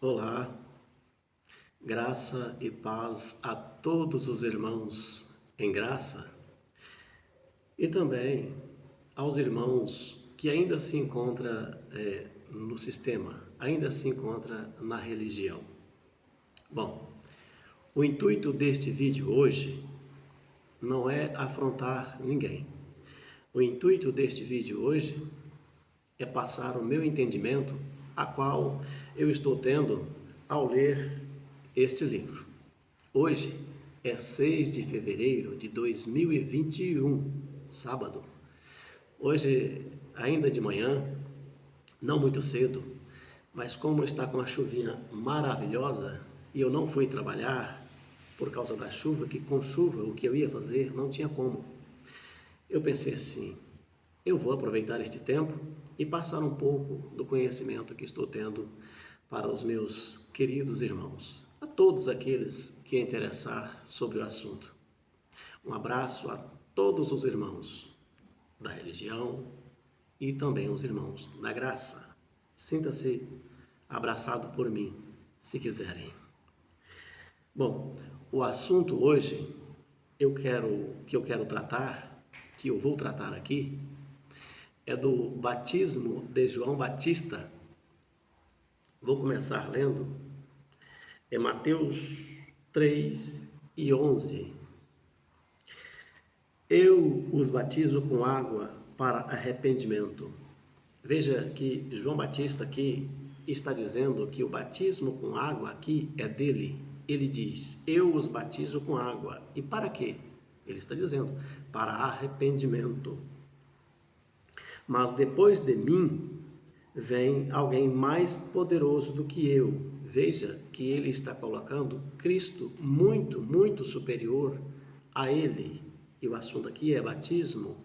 Olá, graça e paz a todos os irmãos em graça e também aos irmãos que ainda se encontram no sistema, ainda se encontram na religião. Bom, o intuito deste vídeo hoje não é afrontar ninguém. O intuito deste vídeo hoje é passar o meu entendimento, a qual eu estou tendo ao ler este livro. Hoje é 6 de fevereiro de 2021, sábado. Hoje, ainda de manhã, não muito cedo, mas como está com a chuvinha maravilhosa e eu não fui trabalhar por causa da chuva, que com chuva o que eu ia fazer não tinha como. Eu pensei assim, eu vou aproveitar este tempo e passar um pouco do conhecimento que estou tendo para os meus queridos irmãos, a todos aqueles que interessar sobre o assunto. Um abraço a todos os irmãos da religião e também os irmãos da graça. Sinta-se abraçado por mim, se quiserem. Bom, o assunto hoje que eu vou tratar aqui, é do batismo de João Batista. Vou começar lendo Mateus 3:11. Eu os batizo com água para arrependimento. Veja que João Batista aqui está dizendo que o batismo com água aqui é dele. Ele diz, eu os batizo com água. E para quê? Ele está dizendo, para arrependimento. Mas depois de mim vem alguém mais poderoso do que eu. Veja que ele está colocando Cristo muito, muito superior a ele. E o assunto aqui é batismo.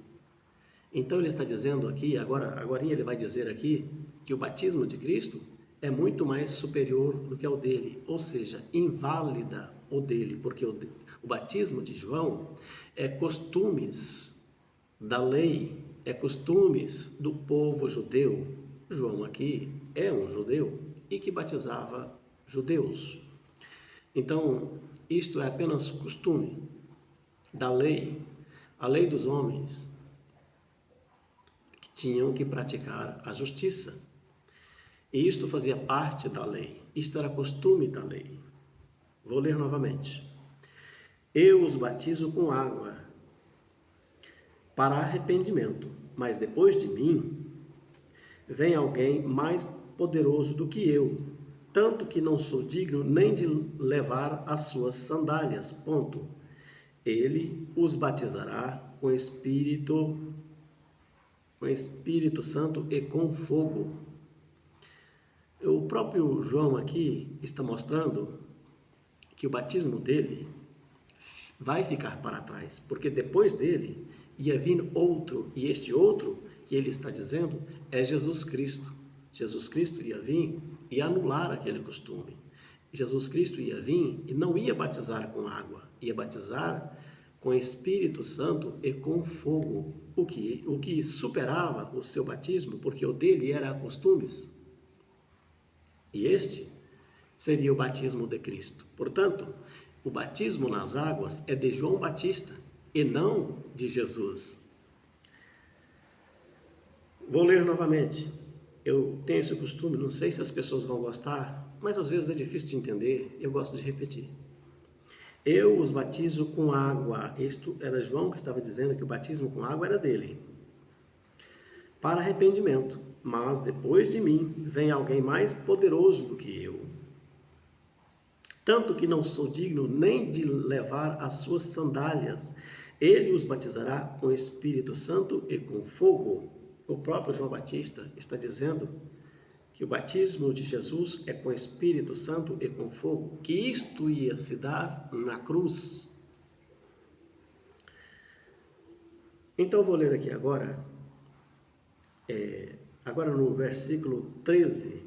Então ele está dizendo aqui, agora ele vai dizer aqui, que o batismo de Cristo é muito mais superior do que o dele. Ou seja, inválida o dele, porque o batismo de João é costumes da lei, é costumes do povo judeu. João aqui é um judeu e que batizava judeus. Então, isto é apenas costume da lei, a lei dos homens que tinham que praticar a justiça. E isto fazia parte da lei, isto era costume da lei. Vou ler novamente. Eu os batizo com água para arrependimento, mas depois de mim vem alguém mais poderoso do que eu, tanto que não sou digno nem de levar as suas sandálias. Ponto. Ele os batizará com Espírito Santo e com fogo. O próprio João aqui está mostrando que o batismo dele vai ficar para trás, porque depois dele ia vir outro, e este outro que ele está dizendo é Jesus Cristo. Jesus Cristo ia vir e anular aquele costume. Jesus Cristo ia vir e não ia batizar com água, ia batizar com Espírito Santo e com fogo, o que superava o seu batismo, porque o dele era costumes. E este seria o batismo de Cristo. Portanto, o batismo nas águas é de João Batista e não de Jesus. Vou ler novamente. Eu tenho esse costume, não sei se as pessoas vão gostar, mas às vezes é difícil de entender, eu gosto de repetir. Eu os batizo com água. Isto era João que estava dizendo que o batismo com água era dele, para arrependimento. Mas depois de mim vem alguém mais poderoso do que eu, tanto que não sou digno nem de levar as suas sandálias. Ele os batizará com Espírito Santo e com fogo. O próprio João Batista está dizendo que o batismo de Jesus é com Espírito Santo e com fogo, que isto ia se dar na cruz. Então vou ler aqui agora no versículo 13.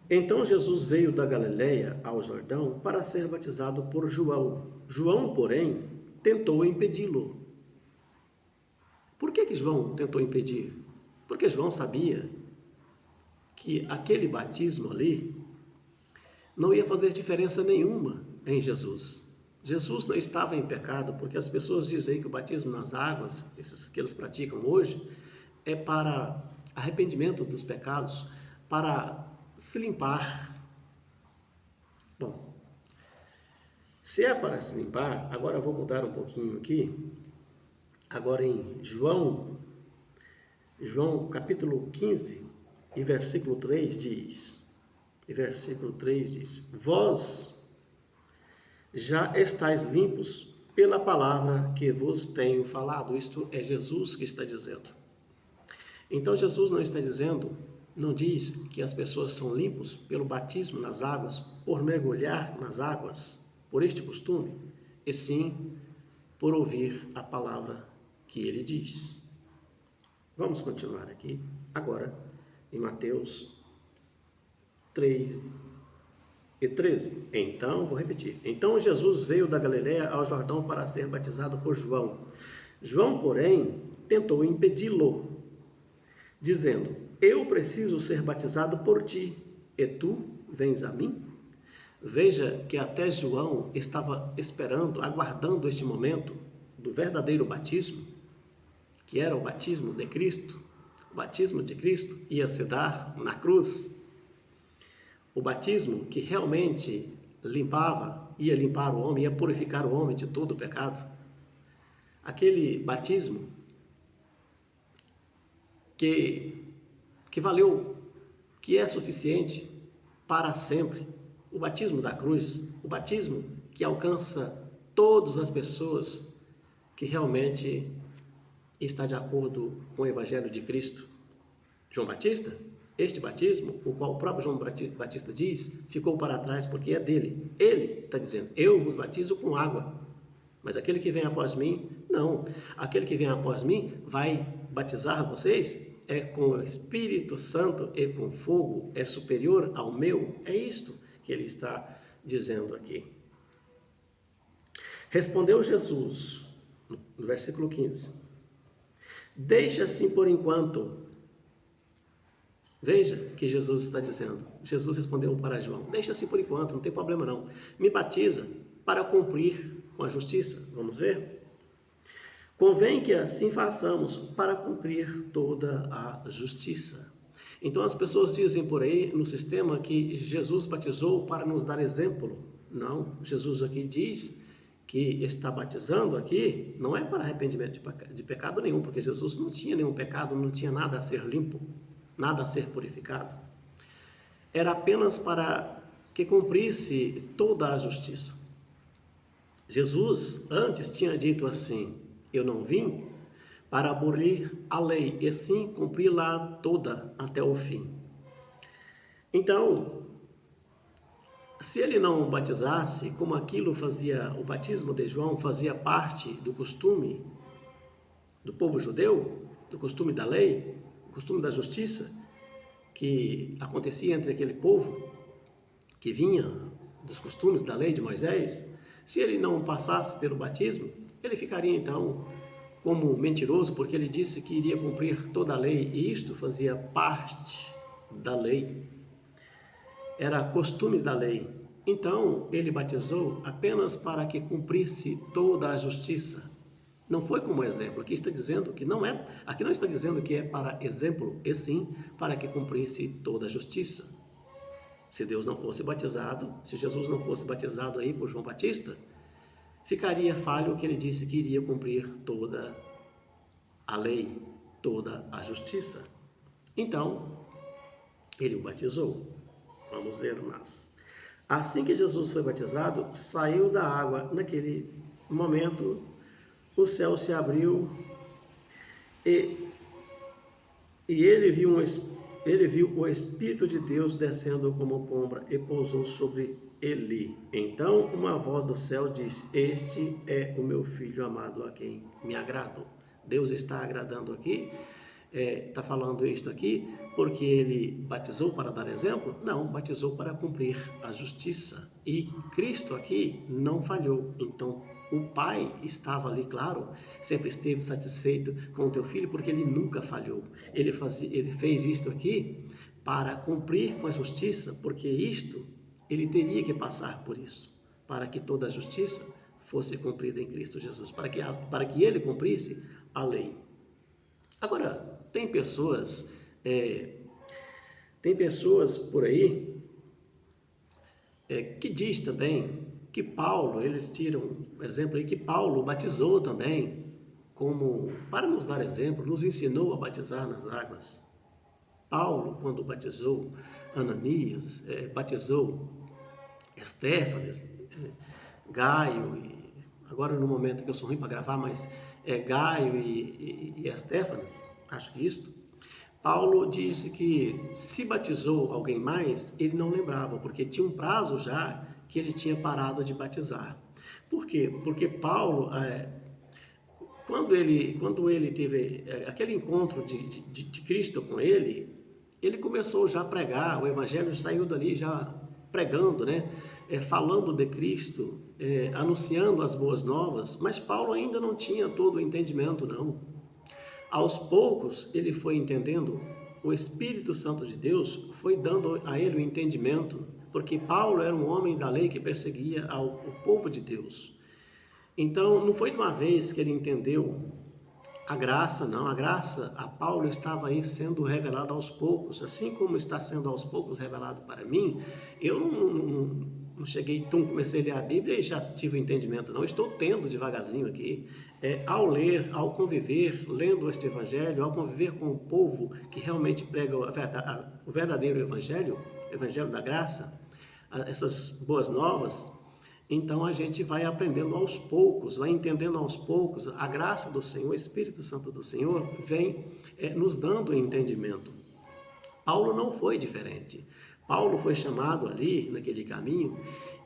Então Jesus veio da Galileia ao Jordão para ser batizado por João. João, porém, tentou impedi-lo. Por que João tentou impedir? Porque João sabia que aquele batismo ali não ia fazer diferença nenhuma em Jesus. Jesus não estava em pecado, porque as pessoas dizem que o batismo nas águas, esses que eles praticam hoje, é para arrependimento dos pecados, para se limpar. Bom, se é para se limpar, agora eu vou mudar um pouquinho aqui. Agora em João capítulo 15 e versículo 3 diz, vós já estáis limpos pela palavra que vos tenho falado. Isto é Jesus que está dizendo. Então Jesus não está dizendo, não diz que as pessoas são limpos pelo batismo nas águas, por mergulhar nas águas, por este costume, e sim por ouvir a palavra que ele diz. Vamos continuar aqui, agora, em Mateus 3:13. Então, vou repetir. Então Jesus veio da Galiléia ao Jordão para ser batizado por João. João, porém, tentou impedi-lo, dizendo, eu preciso ser batizado por ti, e tu vens a mim? Veja que até João estava esperando, aguardando este momento do verdadeiro batismo, que era o batismo de Cristo. O batismo de Cristo ia se dar na cruz. O batismo que realmente ia limpar o homem, ia purificar o homem de todo o pecado. Aquele batismo que valeu, que é suficiente para sempre. O batismo da cruz, o batismo que alcança todas as pessoas que realmente está de acordo com o Evangelho de Cristo. João Batista, este batismo, o qual o próprio João Batista diz, ficou para trás porque é dele. Ele está dizendo, eu vos batizo com água, mas aquele que vem após mim, não. Aquele que vem após mim vai batizar vocês com o Espírito Santo e com fogo, é superior ao meu. É isto que ele está dizendo aqui. Respondeu Jesus, no versículo 15, deixa assim por enquanto. Veja que Jesus está dizendo. Jesus respondeu para João, deixa assim por enquanto, não tem problema não. Me batiza para cumprir com a justiça. Vamos ver? Convém que assim façamos para cumprir toda a justiça. Então as pessoas dizem por aí no sistema que Jesus batizou para nos dar exemplo. Não, Jesus aqui diz que está batizando aqui não é para arrependimento de pecado nenhum, porque Jesus não tinha nenhum pecado, não tinha nada a ser limpo, nada a ser purificado. Era apenas para que cumprisse toda a justiça. Jesus antes tinha dito assim, eu não vim para abolir a lei, e sim cumpri-la toda até o fim. Então, se ele não batizasse, como aquilo fazia, o batismo de João fazia parte do costume do povo judeu, do costume da lei, do costume da justiça, que acontecia entre aquele povo, que vinha dos costumes da lei de Moisés, se ele não passasse pelo batismo, ele ficaria então como mentiroso, porque ele disse que iria cumprir toda a lei, e isto fazia parte da lei. Era costume da lei. Então, ele batizou apenas para que cumprisse toda a justiça. Não foi como exemplo. Aqui está dizendo que não é, aqui não está dizendo que é para exemplo, e sim para que cumprisse toda a justiça. Se Deus não fosse batizado, se Jesus não fosse batizado aí por João Batista, ficaria falho o que ele disse que iria cumprir toda a lei, toda a justiça. Então, ele o batizou. Vamos ler mais. Assim que Jesus foi batizado, saiu da água. Naquele momento, o céu se abriu e ele viu o Espírito de Deus descendo como pomba e pousou sobre ele. Então uma voz do céu disse, este é o meu filho amado a quem me agrado. Deus está agradando aqui, está falando isto aqui porque ele batizou para dar exemplo? Não, batizou para cumprir a justiça. E Cristo aqui não falhou. Então o Pai estava ali, claro, sempre esteve satisfeito com o teu filho, porque ele nunca falhou. Ele fez isto aqui para cumprir com a justiça, porque isto, ele teria que passar por isso, para que toda a justiça fosse cumprida em Cristo Jesus, para que ele cumprisse a lei. Agora, tem pessoas por aí que diz também que Paulo, eles tiram um exemplo aí, que Paulo batizou também, como, para nos dar exemplo, nos ensinou a batizar nas águas. Paulo, quando batizou Ananias, batizou Estéfanas, Gaio, agora no momento que eu sou ruim para gravar, mas Gaio e Estéfanas, acho que isto, Paulo disse que se batizou alguém mais, ele não lembrava, porque tinha um prazo já que ele tinha parado de batizar. Por quê? Porque Paulo, quando ele teve aquele encontro de Cristo com ele começou já a pregar, o evangelho saiu dali já pregando, né? Falando de Cristo, anunciando as boas novas, mas Paulo ainda não tinha todo o entendimento, não. Aos poucos ele foi entendendo, o Espírito Santo de Deus foi dando a ele o entendimento, porque Paulo era um homem da lei que perseguia o povo de Deus. Então não foi de uma vez que ele entendeu a graça, não, a graça a Paulo estava aí sendo revelada aos poucos, assim como está sendo aos poucos revelado para mim. Eu não cheguei, comecei a ler a Bíblia e já tive o entendimento, não, estou tendo devagarzinho aqui, ao ler, ao conviver, lendo este evangelho, ao conviver com o povo que realmente prega o verdadeiro evangelho da graça, essas boas novas. Então a gente vai aprendendo aos poucos, vai entendendo aos poucos, a graça do Senhor, o Espírito Santo do Senhor vem nos dando entendimento. Paulo não foi diferente. Paulo foi chamado ali, naquele caminho,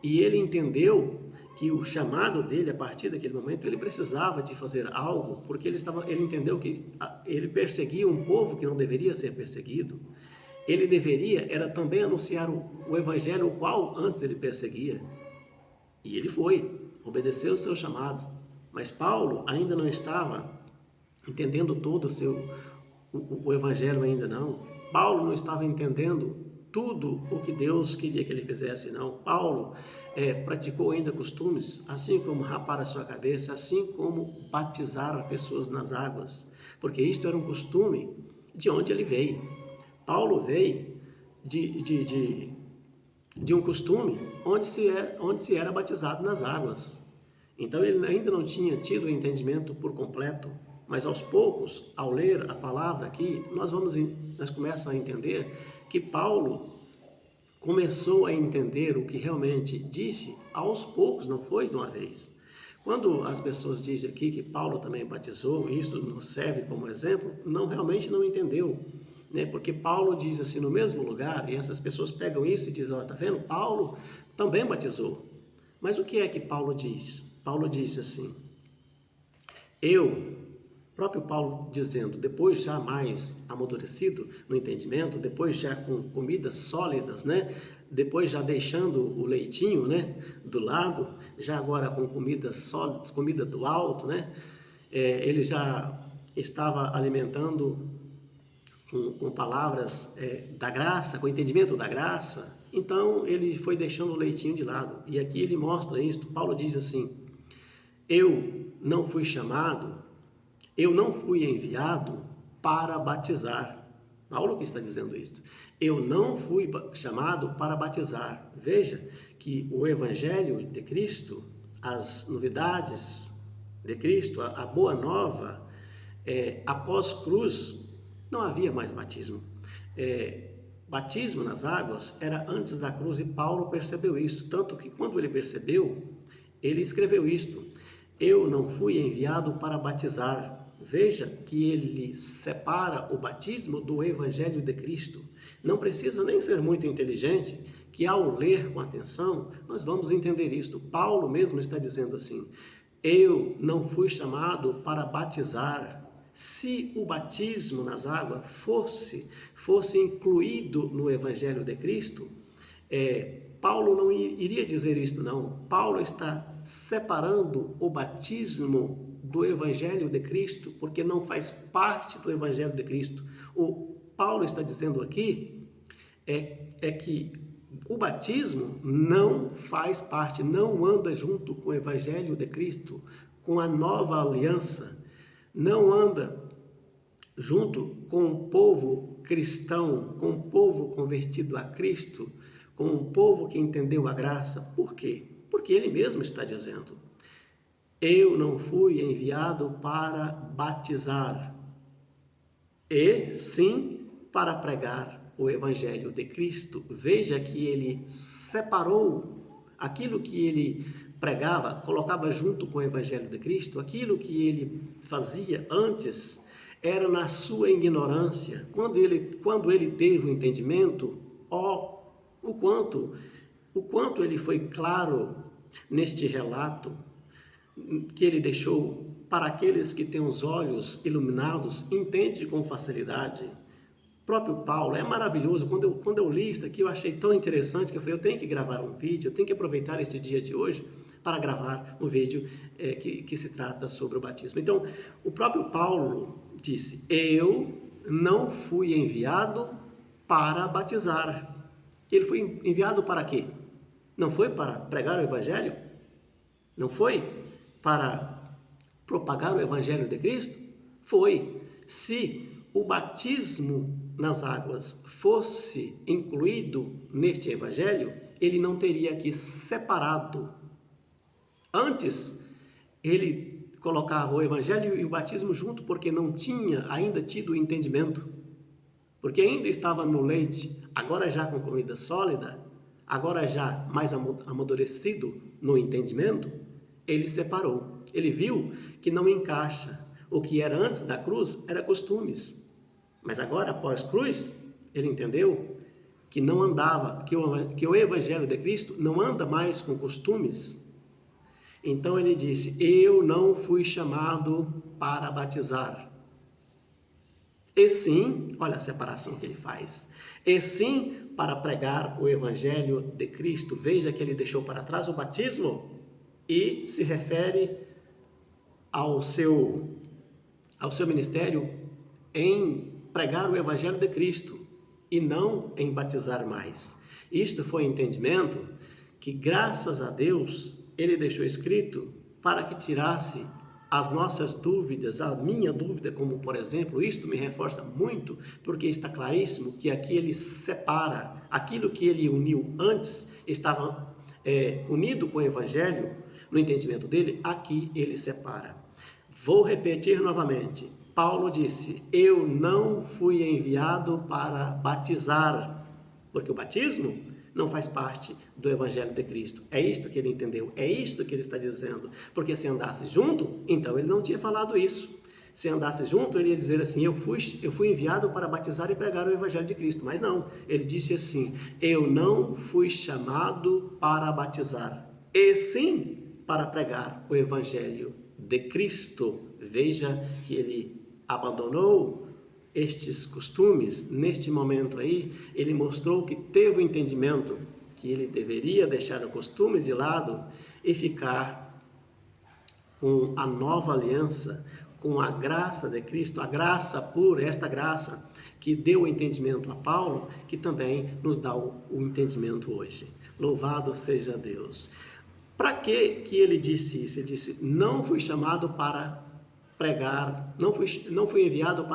e ele entendeu que o chamado dele, a partir daquele momento, ele precisava de fazer algo, porque ele entendeu que ele perseguia um povo que não deveria ser perseguido. Ele era também anunciar o evangelho, o qual antes ele perseguia. E ele obedeceu o seu chamado. Mas Paulo ainda não estava entendendo todo o evangelho ainda não. Paulo não estava entendendo tudo o que Deus queria que ele fizesse, não. Paulo praticou ainda costumes, assim como rapar a sua cabeça, assim como batizar pessoas nas águas, porque isto era um costume de onde ele veio. Paulo veio de um costume onde se era batizado nas águas. Então ele ainda não tinha tido o entendimento por completo, mas aos poucos, ao ler a palavra aqui, nós começamos a entender que Paulo começou a entender o que realmente disse aos poucos, não foi de uma vez. Quando as pessoas dizem aqui que Paulo também batizou, e isso nos serve como exemplo, realmente não entendeu. Porque Paulo diz assim no mesmo lugar, e essas pessoas pegam isso e dizem, tá vendo? Paulo também batizou. Mas o que é que Paulo diz? Paulo diz assim, próprio Paulo dizendo, depois já mais amadurecido no entendimento, depois já com comidas sólidas, depois já deixando o leitinho, do lado, já agora com comidas sólidas, comida do alto, ele já estava alimentando com palavras da graça, com entendimento da graça. Então ele foi deixando o leitinho de lado. E aqui ele mostra isso. Paulo diz assim, eu não fui enviado para batizar. Paulo que está dizendo isso. Eu não fui chamado para batizar. Veja que o evangelho de Cristo, as novidades de Cristo, a boa nova, após cruz, não havia mais batismo. Batismo nas águas era antes da cruz e Paulo percebeu isso. Tanto que quando ele percebeu, ele escreveu isto. Eu não fui enviado para batizar. Veja que ele separa o batismo do evangelho de Cristo. Não precisa nem ser muito inteligente, que ao ler com atenção, nós vamos entender isto. Paulo mesmo está dizendo assim, eu não fui chamado para batizar. Se o batismo nas águas fosse incluído no evangelho de Cristo, Paulo não iria dizer isso, não. Paulo está separando o batismo do evangelho de Cristo, porque não faz parte do evangelho de Cristo. O Paulo está dizendo aqui é que o batismo não faz parte, não anda junto com o Evangelho de Cristo, com a nova aliança, não anda junto com o povo cristão, com o povo convertido a Cristo, com o povo que entendeu a graça. Por quê? Porque ele mesmo está dizendo: eu não fui enviado para batizar, e sim para pregar o Evangelho de Cristo. Veja que ele separou aquilo que ele pregava, colocava junto com o Evangelho de Cristo. Aquilo que ele fazia antes era na sua ignorância. Quando ele teve o entendimento, o quanto ele foi claro neste relato que ele deixou para aqueles que têm os olhos iluminados, entende com facilidade. O próprio Paulo, é maravilhoso. Quando eu li isso aqui, eu achei tão interessante que eu falei: eu tenho que gravar um vídeo, eu tenho que aproveitar este dia de hoje para gravar um vídeo que se trata sobre o batismo. Então, o próprio Paulo disse: eu não fui enviado para batizar. Ele foi enviado para quê? Não foi para pregar o Evangelho? Não foi para propagar o Evangelho de Cristo? Foi. Se o batismo nas águas fosse incluído neste Evangelho, ele não teria aqui separado. Antes, ele colocava o Evangelho e o batismo junto, porque não tinha ainda tido o entendimento, porque ainda estava no leite. Agora já com comida sólida, agora já mais amadurecido no entendimento, ele separou. Ele viu que não encaixa. O que era antes da cruz era costumes, mas agora, após cruz, ele entendeu que não andava, que o Evangelho de Cristo não anda mais com costumes. Então ele disse: eu não fui chamado para batizar, e sim, olha a separação que ele faz, e sim para pregar o Evangelho de Cristo. Veja que ele deixou para trás o batismo e se refere ao seu ministério em pregar o Evangelho de Cristo e não em batizar mais. Isto foi entendimento que, graças a Deus, ele deixou escrito para que tirasse as nossas dúvidas, a minha dúvida, como por exemplo, isto me reforça muito, porque está claríssimo que aqui ele separa aquilo que ele uniu antes, estava unido com o Evangelho, no entendimento dele, aqui ele separa. Vou repetir novamente. Paulo disse: eu não fui enviado para batizar, porque o batismo não faz parte do Evangelho de Cristo. É isto que ele entendeu, é isto que ele está dizendo. Porque se andasse junto, então ele não tinha falado isso. Se andasse junto, ele ia dizer assim: eu fui enviado para batizar e pregar o Evangelho de Cristo. Mas não, ele disse assim: eu não fui chamado para batizar, e sim para pregar o Evangelho de Cristo. Veja que ele abandonou estes costumes. Neste momento aí, ele mostrou que teve o entendimento que ele deveria deixar o costume de lado e ficar com a nova aliança, com a graça de Cristo, a graça pura, esta graça que deu o entendimento a Paulo, que também nos dá o entendimento hoje. Louvado seja Deus. Para que ele disse isso? Ele disse: não fui chamado para pregar, não fui enviado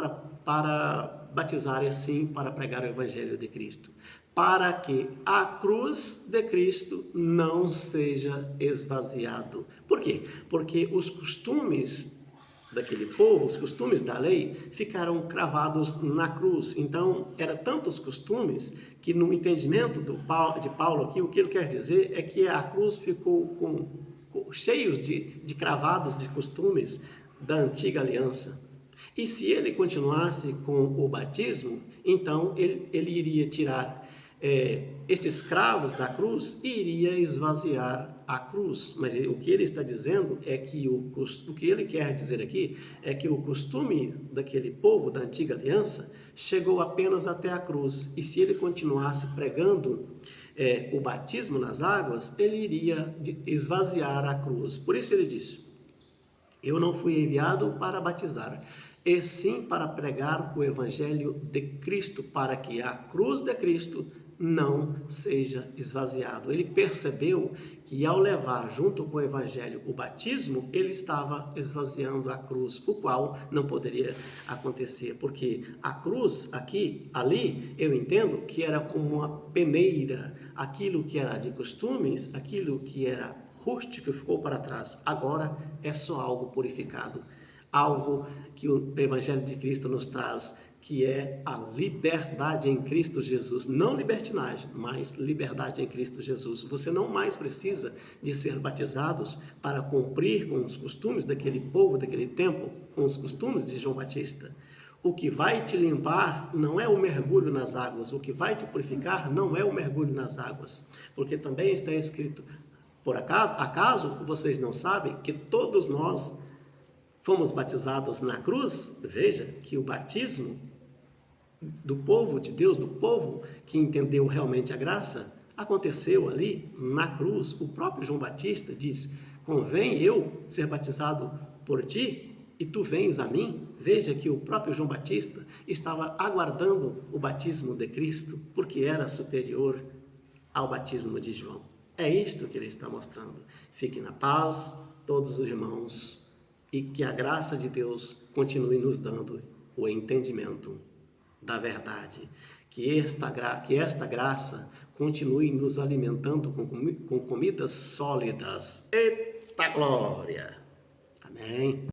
para batizar, e sim para pregar o Evangelho de Cristo, para que a cruz de Cristo não seja esvaziado. Por quê? Porque os costumes daquele povo, os costumes da lei, ficaram cravados na cruz. Então, eram tantos costumes que, no entendimento de Paulo aqui, o que ele quer dizer é que a cruz ficou cheios de cravados de costumes da antiga aliança. E se ele continuasse com o batismo, então ele iria tirar estes cravos da cruz e iria esvaziar a cruz. Mas o que ele está dizendo é que o que ele quer dizer aqui é que o costume daquele povo da antiga aliança chegou apenas até a cruz. E se ele continuasse pregando o batismo nas águas, ele iria esvaziar a cruz. Por isso ele disse: eu não fui enviado para batizar, e sim para pregar o evangelho de Cristo, para que a cruz de Cristo não seja esvaziado. Ele percebeu que ao levar junto com o evangelho o batismo, ele estava esvaziando a cruz, o qual não poderia acontecer, porque a cruz ali, eu entendo que era como uma peneira, aquilo que era de costumes, aquilo que era rústico ficou para trás, agora é só algo purificado, algo que o evangelho de Cristo nos traz, que é a liberdade em Cristo Jesus. Não libertinagem, mas liberdade em Cristo Jesus. Você não mais precisa de ser batizados para cumprir com os costumes daquele povo, daquele tempo, com os costumes de João Batista. O que vai te limpar não é o mergulho nas águas, o que vai te purificar não é o mergulho nas águas, porque também está escrito, por acaso vocês não sabem que todos nós fomos batizados na cruz? Veja que o batismo do povo de Deus, do povo que entendeu realmente a graça, aconteceu ali na cruz. O próprio João Batista diz: convém eu ser batizado por ti e tu vens a mim? Veja que o próprio João Batista estava aguardando o batismo de Cristo, porque era superior ao batismo de João. É isto que ele está mostrando. Fiquem na paz, todos os irmãos, e que a graça de Deus continue nos dando o entendimento da verdade, que esta graça continue nos alimentando com comidas sólidas. Eita glória! Amém?